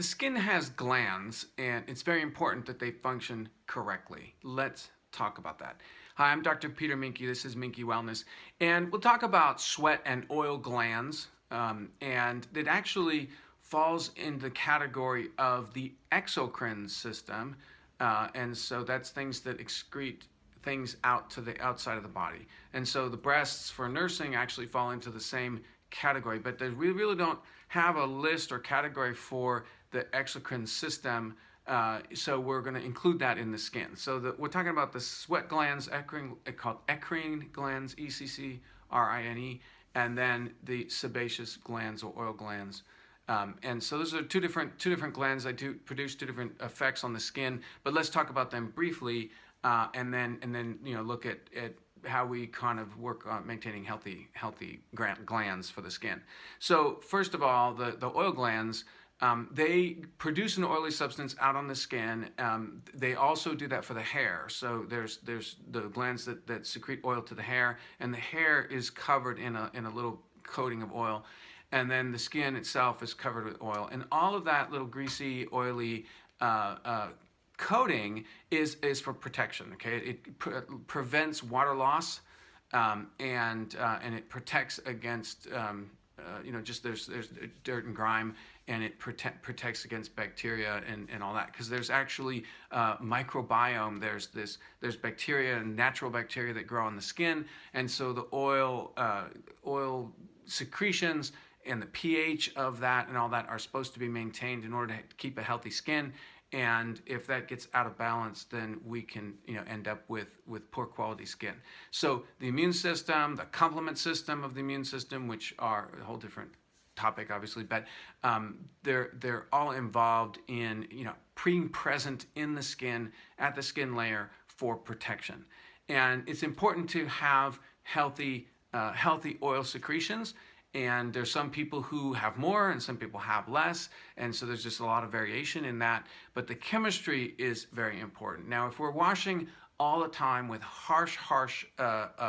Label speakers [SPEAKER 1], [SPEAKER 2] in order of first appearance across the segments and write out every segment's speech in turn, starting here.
[SPEAKER 1] The skin has glands, and it's very important that they function correctly. Let's talk about that. Hi, I'm Dr. Peter Minke. This is Minke Wellness, and we'll talk about sweat and oil glands, and it actually falls in the category of the exocrine system, and so that's things that excrete things out to the outside of the body. And so the breasts for nursing actually fall into the same category, but we really don't have a list or category for the exocrine system, so we're going to include that in the skin. So we're talking about the sweat glands, called eccrine glands, E-C-C-R-I-N-E, and then the sebaceous glands or oil glands. And so those are two different glands that do produce two different effects on the skin. But let's talk about them briefly, and then look at how we kind of work on maintaining healthy glands for the skin. So first of all, the oil glands, they produce an oily substance out on the skin. They also do that for the hair. So there's the glands that secrete oil to the hair, and the hair is covered in a little coating of oil, and then the skin itself is covered with oil. And all of that little greasy, oily coating is for protection. Okay, it prevents water loss, and it protects against just there's dirt and grime, and it protects against bacteria and all that, because there's actually microbiome. There's bacteria and natural bacteria that grow on the skin, and so the oil secretions and the pH of that and all that are supposed to be maintained in order to keep a healthy skin. And if that gets out of balance, then we can end up with poor quality skin. So the immune system, the complement system of the immune system, which are a whole different topic, obviously, but they're all involved in being present in the skin, at the skin layer, for protection. And it's important to have healthy oil secretions. And there's some people who have more and some people have less, and so there's just a lot of variation in that, but the chemistry is very important. Now, if we're washing all the time with harsh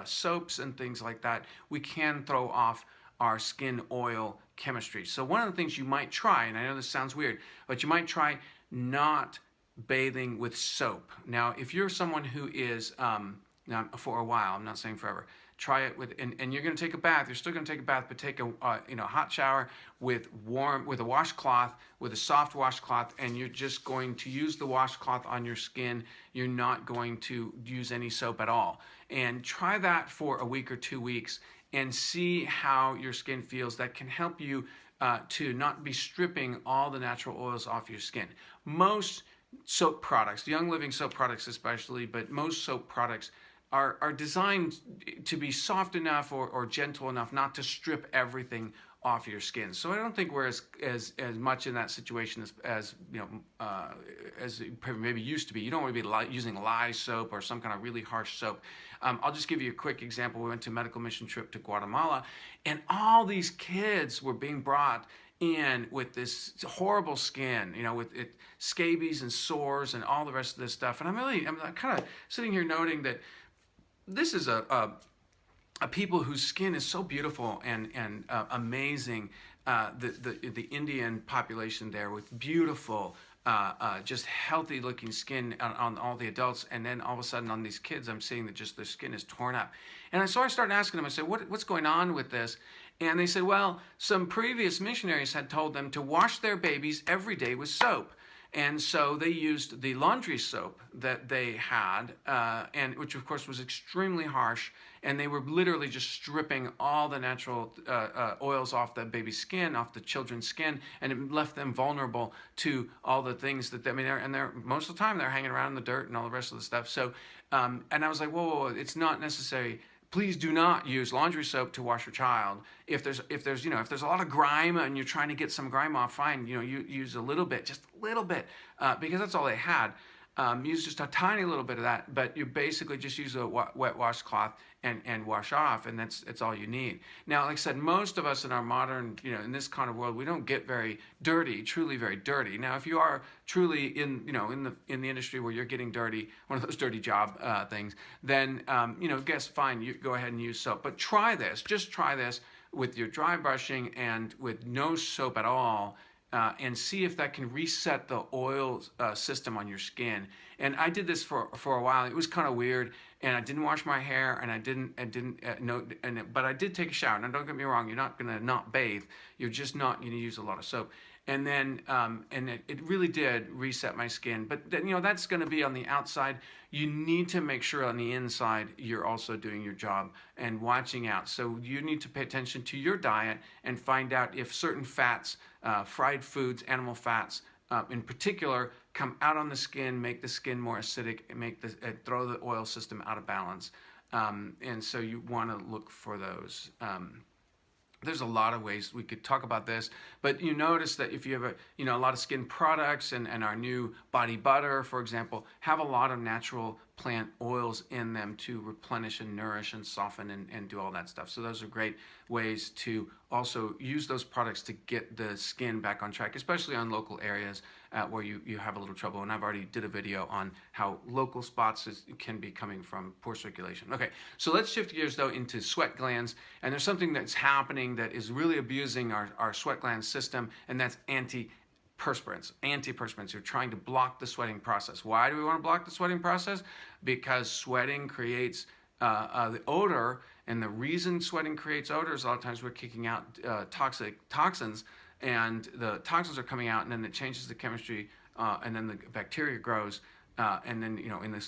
[SPEAKER 1] soaps and things like that, we can throw off our skin oil chemistry. So one of the things you might try, and I know this sounds weird, but you might try not bathing with soap. Now, if you're someone who is, now for a while, I'm not saying forever, try it with, and you're going to take a bath. You're still going to take a bath, but take a hot shower with a washcloth, with a soft washcloth, and you're just going to use the washcloth on your skin. You're not going to use any soap at all. And try that for a week or 2 weeks and see how your skin feels. That can help you to not be stripping all the natural oils off your skin. Most soap products, Young Living soap products especially, but most soap products are designed to be soft enough or gentle enough not to strip everything off your skin. So I don't think we're as much in that situation as maybe used to be. You don't want to be using lye soap or some kind of really harsh soap. I'll just give you a quick example. We went to a medical mission trip to Guatemala, and all these kids were being brought in with this horrible skin, with scabies and sores and all the rest of this stuff. And I'm kind of sitting here noting that this is a people whose skin is so beautiful and amazing. The Indian population there with beautiful, just healthy looking skin on all the adults, and then all of a sudden on these kids, I'm seeing that just their skin is torn up. And so I started asking them. I said, what's going on with this? And they said, well, some previous missionaries had told them to wash their babies every day with soap. And so they used the laundry soap that they had, and which of course was extremely harsh, and they were literally just stripping all the natural oils off the baby's skin, off the children's skin, and it left them vulnerable to all the things that they're most of the time they're hanging around in the dirt and all the rest of the stuff. So, and I was like, whoa, it's not necessary. Please do not use laundry soap to wash your child. If there's a lot of grime and you're trying to get some grime off, fine. You use a little bit, just a little bit, because that's all they had. Use just a tiny little bit of that, but you basically just use a wet washcloth and wash off, and that's all you need. Now, like I said, most of us in our modern, in this kind of world, we don't get very dirty, truly very dirty. Now, if you are truly in the industry where you're getting dirty, one of those dirty job things, then guess fine, you go ahead and use soap. But try this, just try this with your dry brushing and with no soap at all, and see if that can reset the oil system on your skin. And I did this for a while. It was kind of weird, and I didn't wash my hair, and I didn't but I did take a shower. Now, don't get me wrong, you're not gonna not bathe. You're just not gonna use a lot of soap. And then it really did reset my skin. But then, that's going to be on the outside. You need to make sure on the inside you're also doing your job and watching out. So you need to pay attention to your diet and find out if certain fats, fried foods, animal fats in particular, come out on the skin, make the skin more acidic, and throw the oil system out of balance. And so you want to look for those. There's a lot of ways we could talk about this, but you notice that if you have a lot of skin products and our new body butter, for example, have a lot of natural plant oils in them to replenish and nourish and soften and do all that stuff. So those are great ways to also use those products to get the skin back on track, especially on local areas where you have a little trouble. And I've already did a video on how local spots can be coming from poor circulation. Okay, so let's shift gears though into sweat glands. And there's something that's happening that is really abusing our sweat gland system, and that's antiperspirants. Antiperspirants are trying to block the sweating process. Why do we want to block the sweating process? Because sweating creates the odor, and the reason sweating creates odor is a lot of times we're kicking out toxins, and the toxins are coming out, and then it changes the chemistry, and then the bacteria grows, and then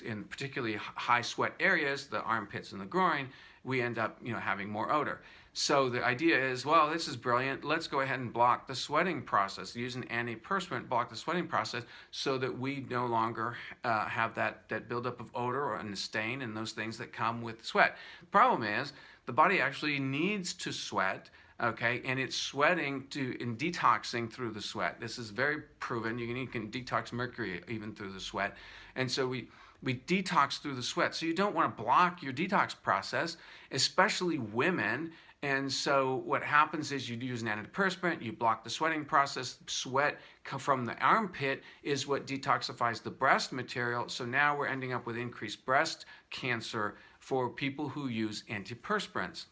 [SPEAKER 1] in particularly high sweat areas, the armpits and the groin, we end up having more odor. So the idea is, well, this is brilliant. Let's go ahead and block the sweating process. Use an antiperspirant, block the sweating process, so that we no longer have that buildup of odor and the stain and those things that come with sweat. The problem is the body actually needs to sweat. Okay, and it's sweating and detoxing through the sweat. This is very proven. You can detox mercury even through the sweat. And so we detox through the sweat. So you don't want to block your detox process, especially women. And so what happens is you use an antiperspirant, you block the sweating process. Sweat from the armpit is what detoxifies the breast material. So now we're ending up with increased breast cancer for people who use antiperspirants.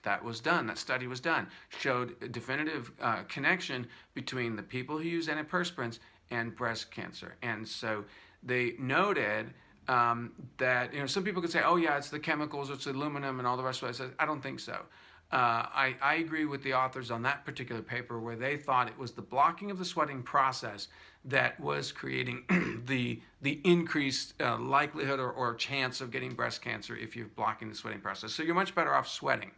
[SPEAKER 1] That was done. That study was done. Showed a definitive connection between the people who use antiperspirants and breast cancer. And so they noted that some people could say, oh yeah, it's the chemicals, it's aluminum and all the rest of it. I said, I don't think so. I agree with the authors on that particular paper where they thought it was the blocking of the sweating process that was creating the increased likelihood or chance of getting breast cancer if you're blocking the sweating process. So you're much better off sweating.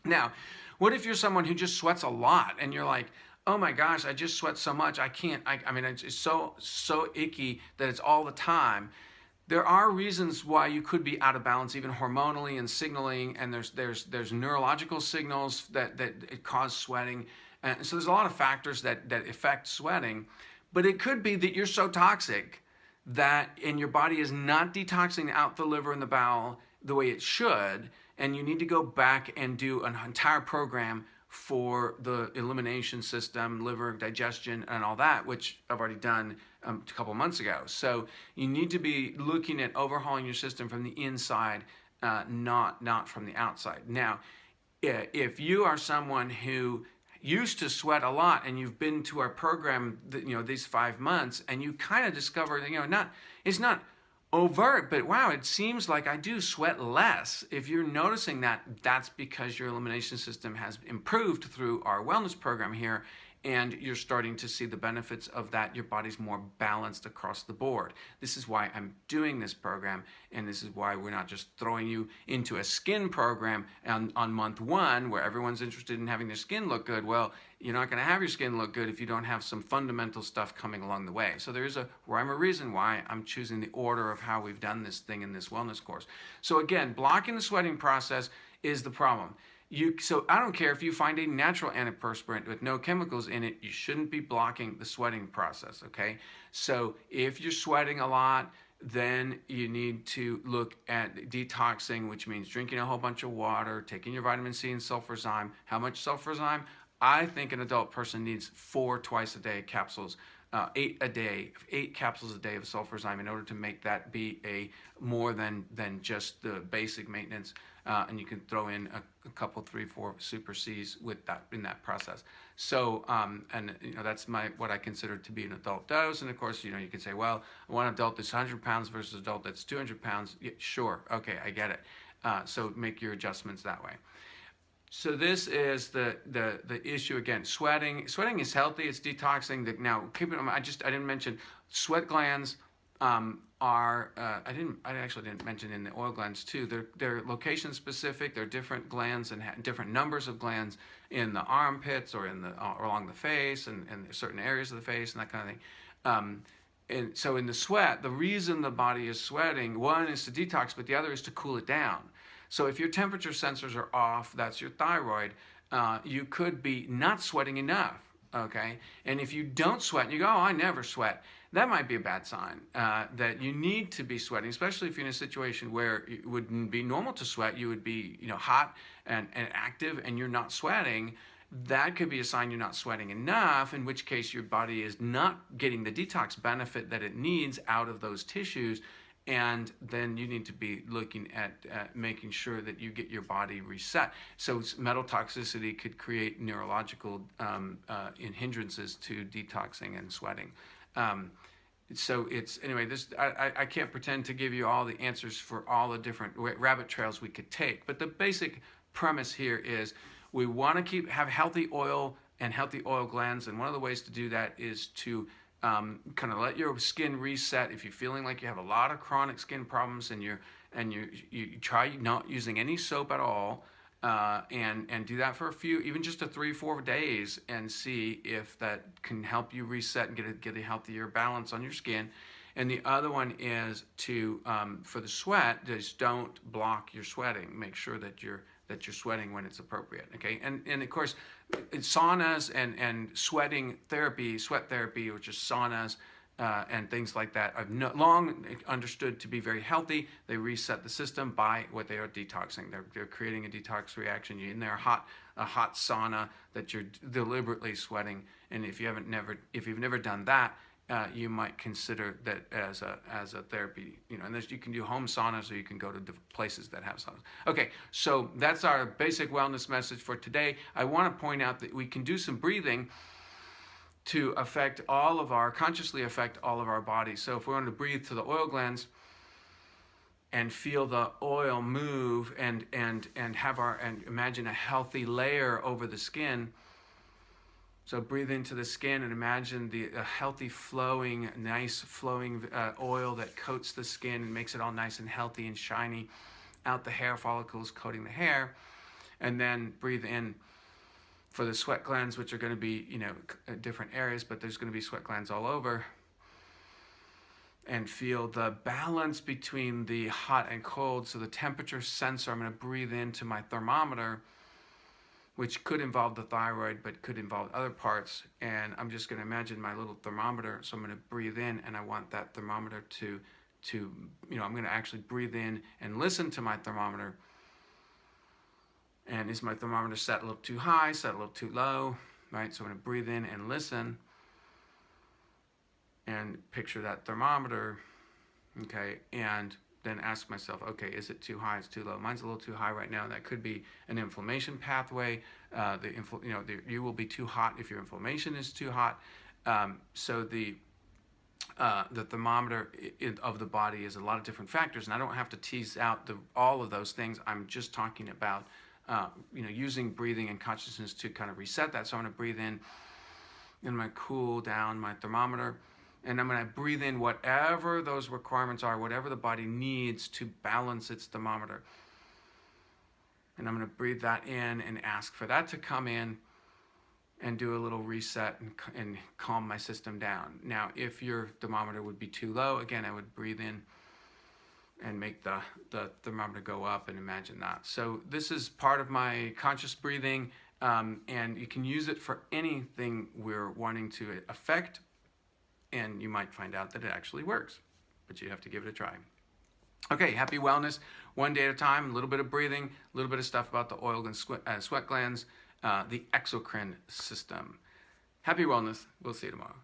[SPEAKER 1] Now, what if you're someone who just sweats a lot and you're like, oh my gosh, I just sweat so much, I can't, I mean, it's so icky that it's all the time. There are reasons why you could be out of balance, even hormonally and signaling, and there's neurological signals that cause sweating. And so there's a lot of factors that affect sweating, but it could be that you're so toxic and your body is not detoxing out the liver and the bowel the way it should, and you need to go back and do an entire program for the elimination system, liver, digestion, and all that, which I've already done a couple months ago. So you need to be looking at overhauling your system from the inside, not from the outside. Now, if you are someone who used to sweat a lot and you've been to our program, these 5 months, and you kind of discover, it's not overt, but wow, it seems like I do sweat less. If you're noticing that, that's because your elimination system has improved through our wellness program here, and you're starting to see the benefits of that. Your body's more balanced across the board. This is why I'm doing this program, and this is why we're not just throwing you into a skin program on month 1 where everyone's interested in having their skin look good. Well, you're not going to have your skin look good if you don't have some fundamental stuff coming along the way. So there is a rhyme or reason why I'm choosing the order of how we've done this thing in this wellness course. So again, blocking the sweating process is the problem. So I don't care if you find a natural antiperspirant with no chemicals in it, you shouldn't be blocking the sweating process, okay? So if you're sweating a lot, then you need to look at detoxing, which means drinking a whole bunch of water, taking your vitamin C and sulfurzyme. How much sulfurzyme? I think an adult person needs 4 twice a day capsules 8 capsules a day of sulfurzyme in order to make that be a more than just the basic maintenance. And you can throw in a couple, 3, 4 super Cs with that in that process. So, and that's what I consider to be an adult dose. And of course, you can say, well, one adult that's 100 pounds versus an adult that's 200 pounds. Yeah, sure, okay, I get it. So make your adjustments that way. So this is the issue again. Sweating is healthy. It's detoxing. Now, keep it. I didn't mention sweat glands. I actually didn't mention in the oil glands too. They're location specific. They're different glands and different numbers of glands in the armpits or or along the face and certain areas of the face and that kind of thing. And so in the sweat, the reason the body is sweating, one is to detox, but the other is to cool it down. So if your temperature sensors are off, that's your thyroid, you could be not sweating enough, okay? And if you don't sweat and you go, oh, I never sweat, that might be a bad sign that you need to be sweating, especially if you're in a situation where it wouldn't be normal to sweat. You would be hot and active and you're not sweating. That could be a sign you're not sweating enough, in which case your body is not getting the detox benefit that it needs out of those tissues. And then you need to be looking at making sure that you get your body reset. So metal toxicity could create neurological hindrances to detoxing and sweating. So anyway, I can't pretend to give you all the answers for all the different rabbit trails we could take. But the basic premise here is we want to have healthy oil and healthy oil glands. And one of the ways to do that is to kind of let your skin reset. If you're feeling like you have a lot of chronic skin problems and you try not using any soap at all, and do that for even just 3-4 days, and see if that can help you reset and get a healthier balance on your skin. And the other one is to for the sweat, just don't block your sweating. Make sure that you're sweating when it's appropriate. Okay, and of course, saunas and sweat therapy, which is saunas and things like that, I've long understood to be very healthy. They reset the system by what they are detoxing. They're creating a detox reaction. You're in there, a hot sauna that you're deliberately sweating. And if you've never done that, you might consider that as a therapy, and you can do home saunas or you can go to places that have saunas. Okay, so that's our basic wellness message for today. I want to point out that we can do some breathing to consciously affect all of our bodies. So if we want to breathe to the oil glands and feel the oil move and imagine a healthy layer over the skin. So breathe into the skin and imagine a healthy nice flowing oil that coats the skin and makes it all nice and healthy and shiny out the hair follicles, coating the hair. And then breathe in for the sweat glands, which are going to be, different areas, but there's going to be sweat glands all over. And feel the balance between the hot and cold. So the temperature sensor, I'm going to breathe into my thermometer, which could involve the thyroid, but could involve other parts. And I'm just going to imagine my little thermometer. So I'm going to breathe in, and I want that thermometer to I'm going to actually breathe in and listen to my thermometer. And is my thermometer set a little too high, set a little too low, right? So I'm going to breathe in and listen and picture that thermometer, okay? And then ask myself, okay, is it too high? It's too low. Mine's a little too high right now. That could be an inflammation pathway. You will be too hot if your inflammation is too hot. So the thermometer of the body is a lot of different factors, and I don't have to tease out all of those things. I'm just talking about using breathing and consciousness to kind of reset that. So I'm going to breathe in, and I'm going to cool down my thermometer. And I'm going to breathe in whatever those requirements are, whatever the body needs to balance its thermometer. And I'm going to breathe that in and ask for that to come in and do a little reset and calm my system down. Now, if your thermometer would be too low, again, I would breathe in and make the thermometer go up and imagine that. So this is part of my conscious breathing, and you can use it for anything we're wanting to affect. And you might find out that it actually works, but you have to give it a try. Okay, happy wellness, one day at a time, a little bit of breathing, a little bit of stuff about the oil and sweat glands, the exocrine system. Happy wellness. We'll see you tomorrow.